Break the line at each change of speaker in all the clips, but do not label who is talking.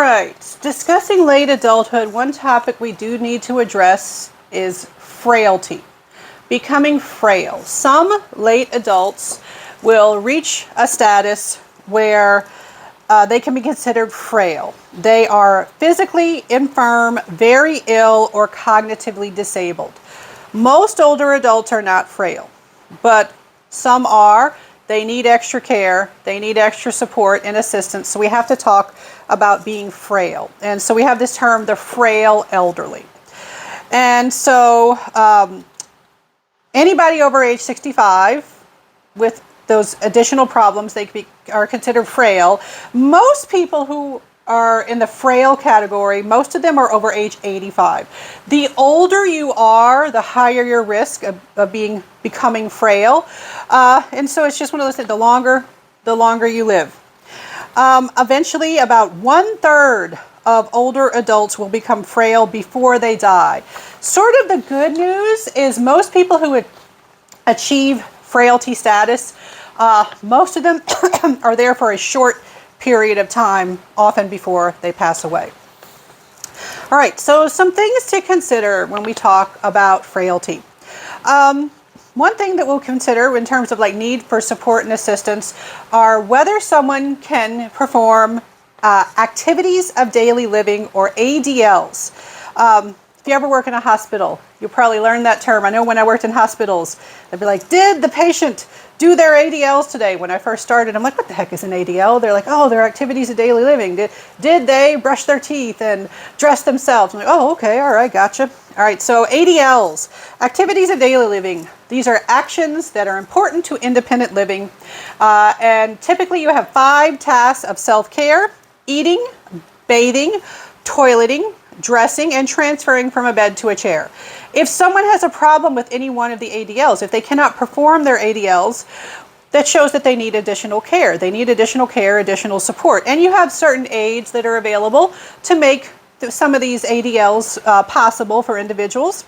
right, discussing late adulthood, one topic we do need to address is frailty, becoming frail. Some late adults will reach a status where they can be considered frail. They are physically infirm, very ill, or cognitively disabled. Most older adults are not frail, but some are. They need extra care, they need extra support and assistance, so we have to talk about being frail. And so we have this term, the frail elderly. And so anybody over age 65 with those additional problems, are considered frail. Most people who are in the frail category, most of them are over age 85. The older you are, the higher your risk of becoming frail. And so it's just one of those things, the longer you live. Eventually, about 1/3 of older adults will become frail before they die. Sort of the good news is most people who achieve frailty status, most of them are there for a short period of time, often before they pass away. All right, so some things to consider when we talk about frailty. One thing that we'll consider in terms of like need for support and assistance are whether someone can perform activities of daily living, or ADLs. If you ever work in a hospital, you'll probably learn that term. I know when I worked in hospitals, they'd be like, did the patient do their ADLs today? When I first started, I'm like, what the heck is an ADL? They're like, oh, they're activities of daily living. Did they brush their teeth and dress themselves? I'm like, oh, okay, all right, gotcha. All right, so ADLs, activities of daily living. These are actions that are important to independent living. And typically you have 5 tasks of self-care: eating, bathing, toileting, dressing, and transferring from a bed to a chair. If someone has a problem with any one of the ADLs, if they cannot perform their ADLs, that shows that they need additional care. They need additional care, additional support. And you have certain aids that are available to make some of these ADLs possible for individuals.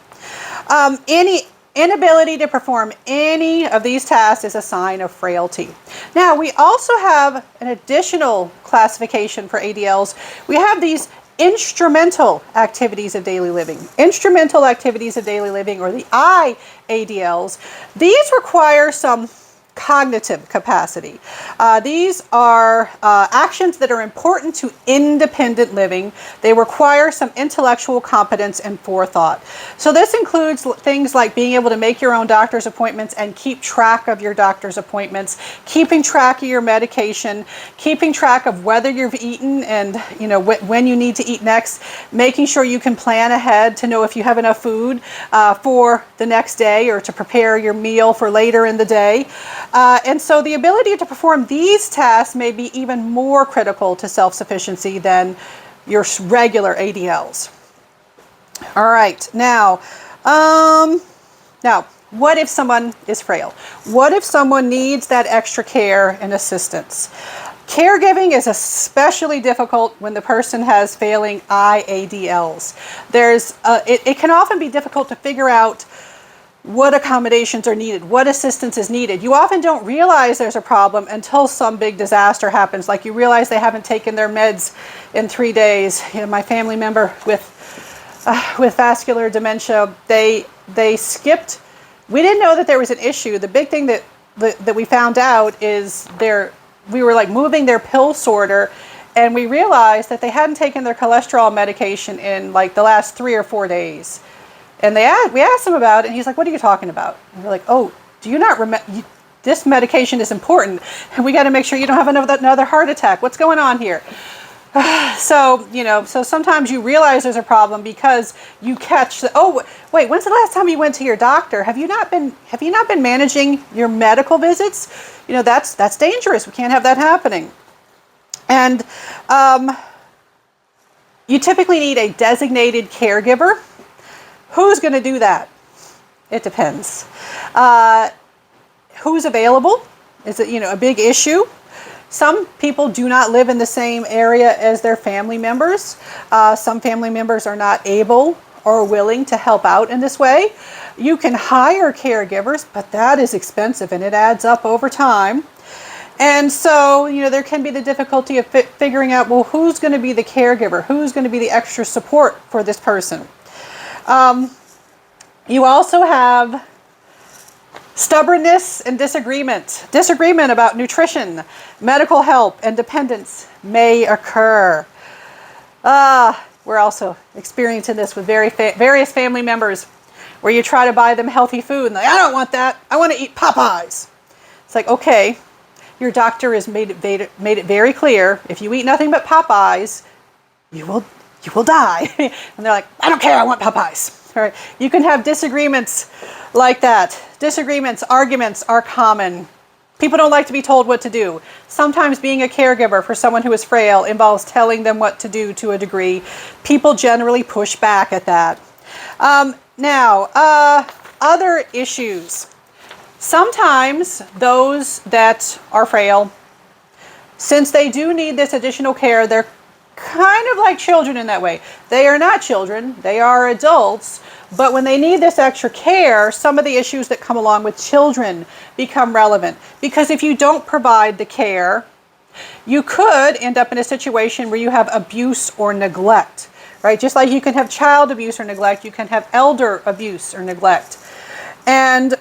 Any inability to perform any of these tasks is a sign of frailty. Now, we also have an additional classification for ADLs. We have these instrumental activities of daily living. Instrumental activities of daily living, or the IADLs, these require some cognitive capacity. These are actions that are important to independent living. They require some intellectual competence and forethought. So this includes things like being able to make your own doctor's appointments and keep track of your doctor's appointments, keeping track of your medication, keeping track of whether you've eaten and when you need to eat next, making sure you can plan ahead to know if you have enough food for the next day or to prepare your meal for later in the day. And so the ability to perform these tasks may be even more critical to self-sufficiency than your regular ADLs. All right, now what if someone is frail? What if someone needs that extra care and assistance? Caregiving is especially difficult when the person has failing IADLs. It can often be difficult to figure out what accommodations are needed, what assistance is needed. You often don't realize there's a problem until some big disaster happens, like you realize they haven't taken their meds in 3 days. My family member with vascular dementia, they skipped. We didn't know that there was an issue. The big thing that we found out is we were like moving their pill sorter, and we realized that they hadn't taken their cholesterol medication in like the last 3 or 4 days. And we asked him about it, and he's like, what are you talking about? And we're like, oh, do you not remember? This medication is important, and we got to make sure you don't have another heart attack. What's going on here? So sometimes you realize there's a problem because you catch wait, when's the last time you went to your doctor? Have you not been managing your medical visits? That's dangerous. We can't have that happening. And you typically need a designated caregiver. Who's going to do that? It depends. Who's available? Is it, a big issue? Some people do not live in the same area as their family members. Some family members are not able or willing to help out in this way. You can hire caregivers, but that is expensive and it adds up over time. And so, there can be the difficulty of figuring out, well, who's going to be the caregiver? Who's going to be the extra support for this person? You also have stubbornness and disagreement. Disagreement about nutrition, medical help, and dependence may occur. We're also experiencing this with various family members where you try to buy them healthy food and they're like, I don't want that. I want to eat Popeyes. It's like, okay, your doctor has made it very clear. If you eat nothing but Popeyes, you will die. And they're like, I don't care. I want Popeyes. All right. You can have disagreements like that. Disagreements, arguments are common. People don't like to be told what to do. Sometimes being a caregiver for someone who is frail involves telling them what to do to a degree. People generally push back at that. Other issues. Sometimes those that are frail, since they do need this additional care, they're kind of like children in that way. They are not children, they are adults, but when they need this extra care, some of the issues that come along with children become relevant. Because if you don't provide the care, you could end up in a situation where you have abuse or neglect, right? Just like you can have child abuse or neglect, you can have elder abuse or neglect. And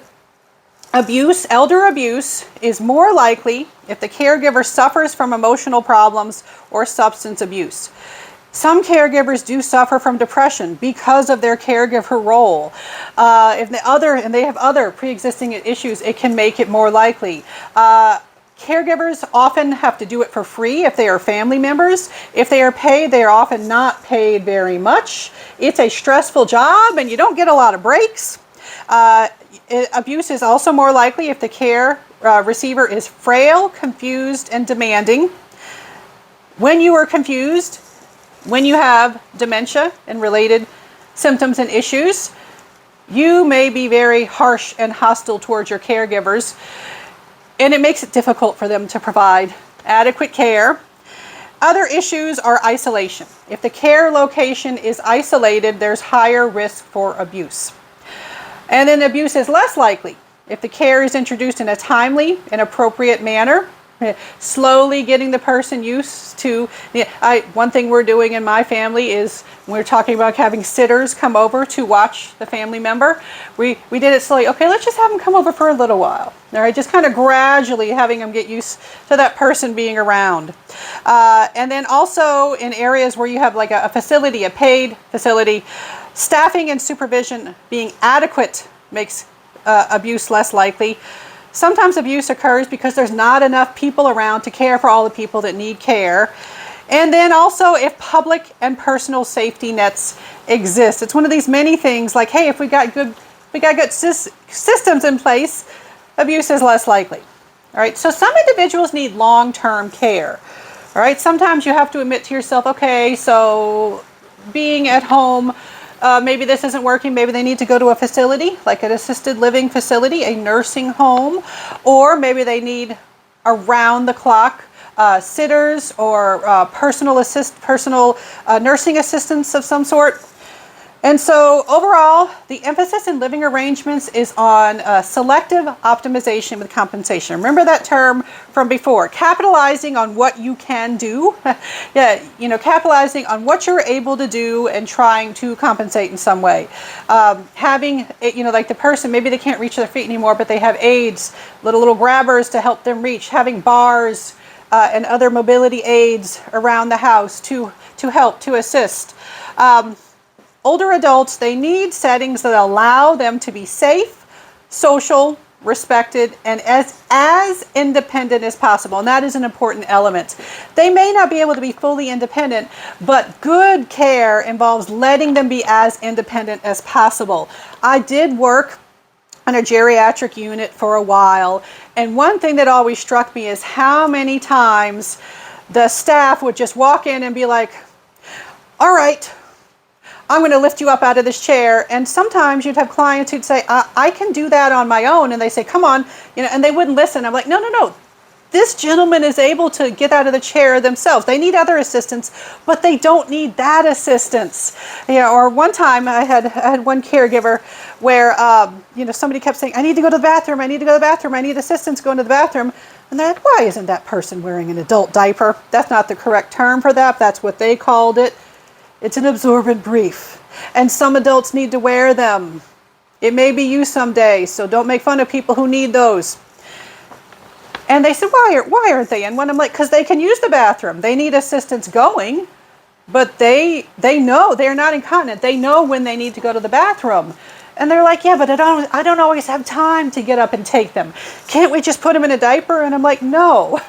elder abuse is more likely if the caregiver suffers from emotional problems or substance abuse. Some caregivers do suffer from depression because of their caregiver role. If they have other pre-existing issues, it can make it more likely. Caregivers often have to do it for free if they are family members. If they are paid, they are often not paid very much. It's a stressful job and you don't get a lot of breaks. Abuse is also more likely if the care receiver is frail, confused, and demanding. When you are confused, when you have dementia and related symptoms and issues, you may be very harsh and hostile towards your caregivers, and it makes it difficult for them to provide adequate care. Other issues are isolation. If the care location is isolated, there's higher risk for abuse. And then abuse is less likely if the care is introduced in a timely and appropriate manner, slowly getting the person used to. One thing we're doing in my family is we're talking about having sitters come over to watch the family member. We did it slowly. Okay, let's just have them come over for a little while. All right, just kind of gradually having them get used to that person being around. And then also in areas where you have like a facility, a paid facility, staffing and supervision being adequate makes abuse less likely. Sometimes abuse occurs because there's not enough people around to care for all the people that need care. And then also if public and personal safety nets exist. It's one of these many things like, hey, if we got good systems in place, abuse is less likely. All right, so some individuals need long-term care. All right, sometimes you have to admit to yourself, okay, so being at home, maybe this isn't working. Maybe they need to go to a facility, like an assisted living facility, a nursing home, or maybe they need around-the-clock sitters or personal nursing assistants of some sort. And so overall, the emphasis in living arrangements is on selective optimization with compensation. Remember that term from before, capitalizing on what you can do. Capitalizing on what you're able to do and trying to compensate in some way. Having, like the person, maybe they can't reach their feet anymore, but they have aids, little grabbers to help them reach. Having bars and other mobility aids around the house to help, to assist. Older adults, they need settings that allow them to be safe, social, respected, and as independent as possible. And that is an important element. They may not be able to be fully independent, but good care involves letting them be as independent as possible. I did work on a geriatric unit for a while, and one thing that always struck me is how many times the staff would just walk in and be like, all right, I'm going to lift you up out of this chair. And sometimes you'd have clients who'd say, I can do that on my own. And they say, come on, and they wouldn't listen. I'm like, no. This gentleman is able to get out of the chair themselves. They need other assistance, but they don't need that assistance. Or one time I had one caregiver where, somebody kept saying, I need to go to the bathroom. I need to go to the bathroom. I need assistance going to the bathroom. And they're like, why isn't that person wearing an adult diaper? That's not the correct term for that. That's what they called it. It's an absorbent brief. And some adults need to wear them. It may be you someday, so don't make fun of people who need those. And they said, why aren't they in one? I'm like, because they can use the bathroom. They need assistance going, but they know they're not incontinent. They know when they need to go to the bathroom. And they're like, yeah, but I don't always have time to get up and take them. Can't we just put them in a diaper? And I'm like, no.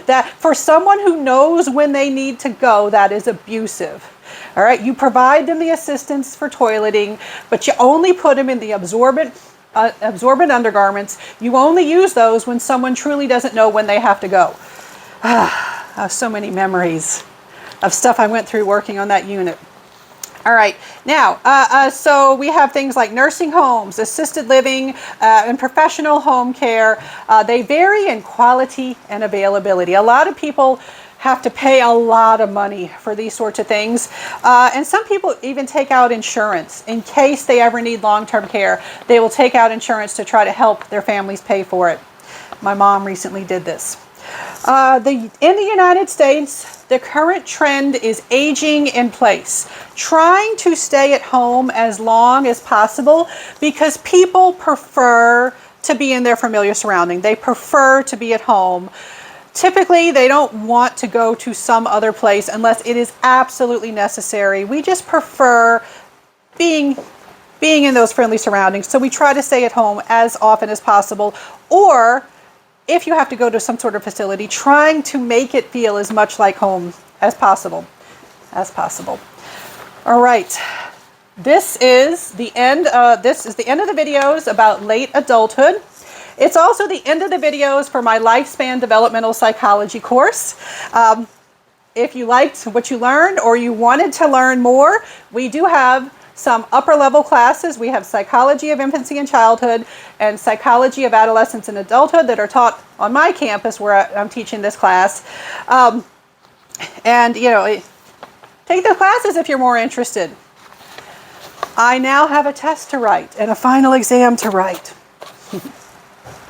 That for someone who knows when they need to go, that is abusive. All right, you provide them the assistance for toileting, but you only put them in the absorbent undergarments. You only use those when someone truly doesn't know when they have to go. So many memories of stuff I went through working on that unit. All right, now, so we have things like nursing homes, assisted living, and professional home care. They vary in quality and availability. A lot of people have to pay a lot of money for these sorts of things. And some people even take out insurance in case they ever need long-term care. They will take out insurance to try to help their families pay for it. My mom recently did this. In the United States, the current trend is aging in place, trying to stay at home as long as possible because people prefer to be in their familiar surrounding. They prefer to be at home. Typically, they don't want to go to some other place unless it is absolutely necessary. We just prefer being in those friendly surroundings. So we try to stay at home as often as possible, or if you have to go to some sort of facility, trying to make it feel as much like home as possible. All right. This is the end of the videos about late adulthood. It's also the end of the videos for my Lifespan Developmental Psychology course. If you liked what you learned or you wanted to learn more, we do have some upper level classes. We have Psychology of Infancy and Childhood and Psychology of Adolescence and Adulthood that are taught on my campus where I'm teaching this class. And, you know, take the classes if you're more interested. I now have a test to write and a final exam to write.